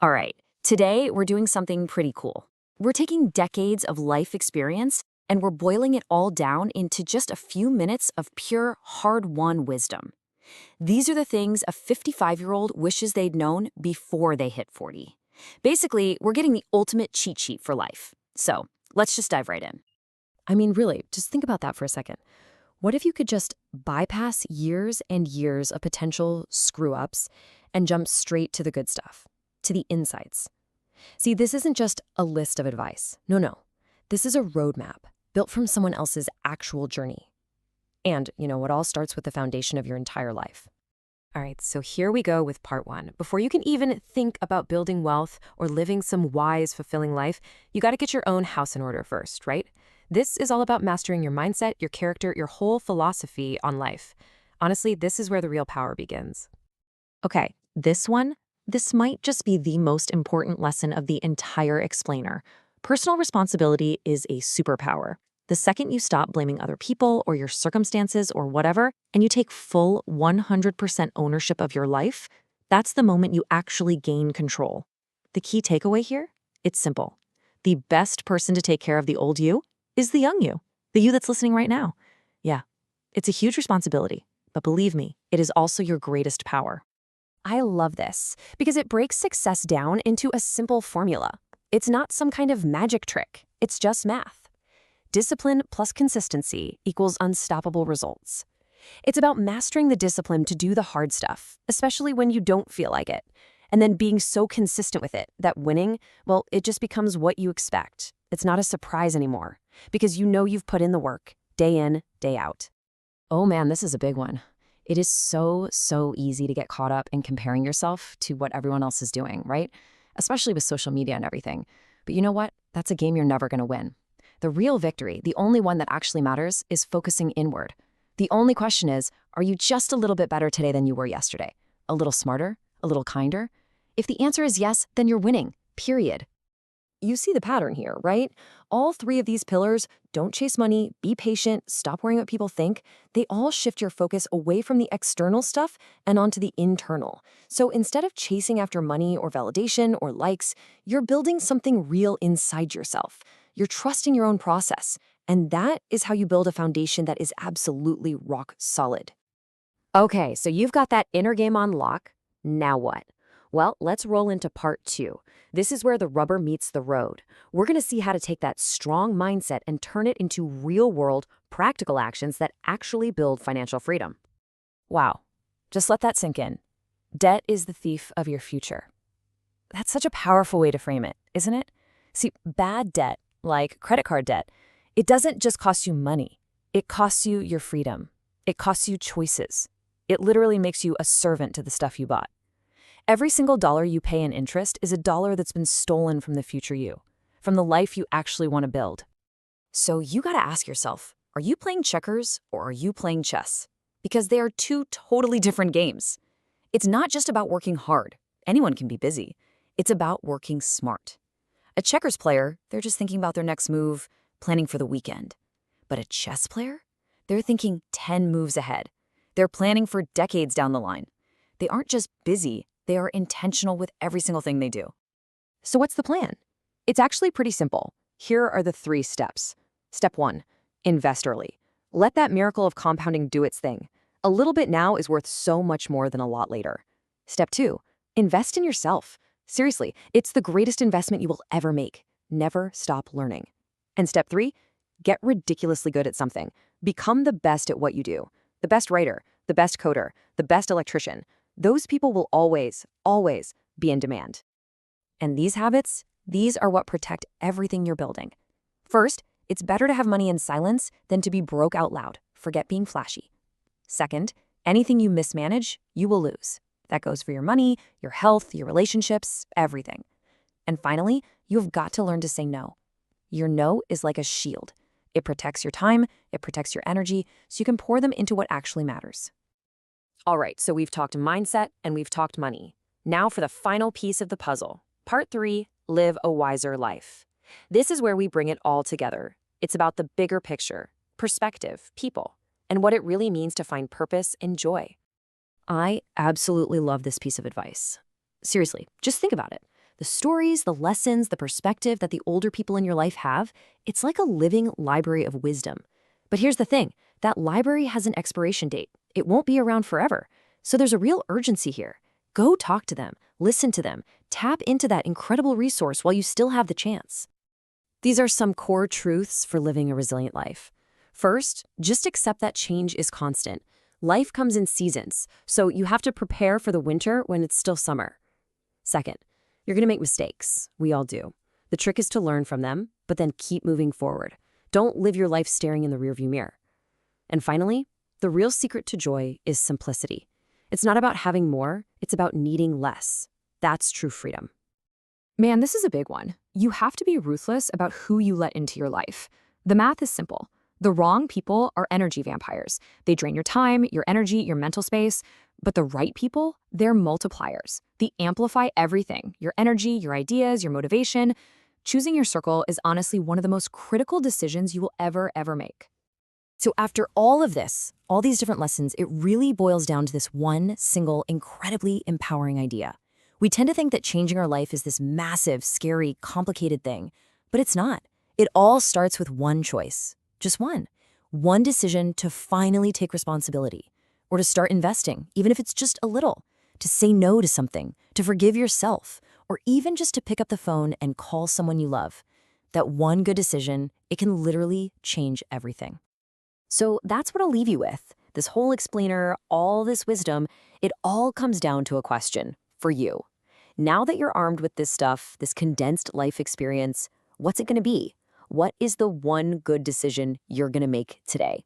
All right, today we're doing something pretty cool. We're taking decades of life experience and we're boiling it all down into just a few minutes of pure, hard-won wisdom. These are the things a 55-year-old wishes they'd known before they hit 40. Basically, we're getting the ultimate cheat sheet for life. So, let's just dive right in. I mean, really, just think about that for a second. What if you could just bypass years and years of potential screw-ups and jump straight to the good stuff, to the insights? See, this isn't just a list of advice. No, no. This is a roadmap built from someone else's actual journey. And, it all starts with the foundation of your entire life. All right, so here we go with part one. Before you can even think about building wealth or living some wise, fulfilling life, you got to get your own house in order first, right? This is all about mastering your mindset, your character, your whole philosophy on life. Honestly, this is where the real power begins. Okay, this might just be the most important lesson of the entire explainer. Personal responsibility is a superpower. The second you stop blaming other people or your circumstances or whatever, and you take full 100% ownership of your life, that's the moment you actually gain control. The key takeaway here? It's simple. The best person to take care of the old you is the young you, the you that's listening right now. Yeah, it's a huge responsibility, but believe me, it is also your greatest power. I love this because it breaks success down into a simple formula. It's not some kind of magic trick. It's just math. Discipline plus consistency equals unstoppable results. It's about mastering the discipline to do the hard stuff, especially when you don't feel like it, and then being so consistent with it that winning, well, it just becomes what you expect. It's not a surprise anymore because you know you've put in the work, day in, day out. Oh man, this is a big one. It is so easy to get caught up in comparing yourself to what everyone else is doing, right? Especially with social media and everything. But you know what? That's a game you're never going to win. The real victory, the only one that actually matters, is focusing inward. The only question is, are you just a little bit better today than you were yesterday? A little smarter? A little kinder? If the answer is yes, then you're winning, period. You see the pattern here, right? All three of these pillars, don't chase money, be patient, stop worrying what people think, they all shift your focus away from the external stuff and onto the internal. So instead of chasing after money or validation or likes, you're building something real inside yourself. You're trusting your own process. And that is how you build a foundation that is absolutely rock solid. Okay, so you've got that inner game on lock. Now what? Well, let's roll into part two. This is where the rubber meets the road. We're going to see how to take that strong mindset and turn it into real-world, practical actions that actually build financial freedom. Wow, just let that sink in. Debt is the thief of your future. That's such a powerful way to frame it, isn't it? See, bad debt, like credit card debt, it doesn't just cost you money. It costs you your freedom. It costs you choices. It literally makes you a servant to the stuff you bought. Every single dollar you pay in interest is a dollar that's been stolen from the future you, from the life you actually want to build. So you got to ask yourself, are you playing checkers or are you playing chess? Because they are two totally different games. It's not just about working hard. Anyone can be busy. It's about working smart. A checkers player, they're just thinking about their next move, planning for the weekend. But a chess player? They're thinking 10 moves ahead. They're planning for decades down the line. They aren't just busy, they are intentional with every single thing they do. So what's the plan? It's actually pretty simple. Here are the 3 steps. Step 1, invest early. Let that miracle of compounding do its thing. A little bit now is worth so much more than a lot later. Step 2, invest in yourself. Seriously, it's the greatest investment you will ever make. Never stop learning. And step 3, get ridiculously good at something. Become the best at what you do. The best writer, the best coder, the best electrician. Those people will always be in demand. And these habits, these are what protect everything you're building. First, it's better to have money in silence than to be broke out loud. Forget being flashy. Second, anything you mismanage, you will lose. That goes for your money, your health, your relationships, everything. And finally, you've got to learn to say no. Your no is like a shield. It protects your time, it protects your energy, so you can pour them into what actually matters. All right, so we've talked mindset and we've talked money. Now for the final piece of the puzzle. Part 3, live a wiser life. This is where we bring it all together. It's about the bigger picture, perspective, people, and what it really means to find purpose and joy. I absolutely love this piece of advice. Seriously, just think about it. The stories, the lessons, the perspective that the older people in your life have, it's like a living library of wisdom. But here's the thing, that library has an expiration date. It won't be around forever. So there's a real urgency here. Go talk to them, listen to them, tap into that incredible resource while you still have the chance. These are some core truths for living a resilient life. First, just accept that change is constant. Life comes in seasons, so you have to prepare for the winter when it's still summer. Second, you're going to make mistakes. We all do. The trick is to learn from them, but then keep moving forward. Don't live your life staring in the rearview mirror. And finally, the real secret to joy is simplicity. It's not about having more, it's about needing less. That's true freedom. Man, this is a big one. You have to be ruthless about who you let into your life. The math is simple. The wrong people are energy vampires. They drain your time, your energy, your mental space. But the right people, they're multipliers. They amplify everything, your energy, your ideas, your motivation. Choosing your circle is honestly one of the most critical decisions you will ever make. So after all of this, all these different lessons, it really boils down to this one single, incredibly empowering idea. We tend to think that changing our life is this massive, scary, complicated thing, but it's not. It all starts with one choice, just one. One decision to finally take responsibility, or to start investing, even if it's just a little, to say no to something, to forgive yourself, or even just to pick up the phone and call someone you love. That one good decision, it can literally change everything. So that's what I'll leave you with. This whole explainer, all this wisdom, it all comes down to a question for you. Now that you're armed with this stuff, this condensed life experience, what's it going to be? What is the one good decision you're going to make today?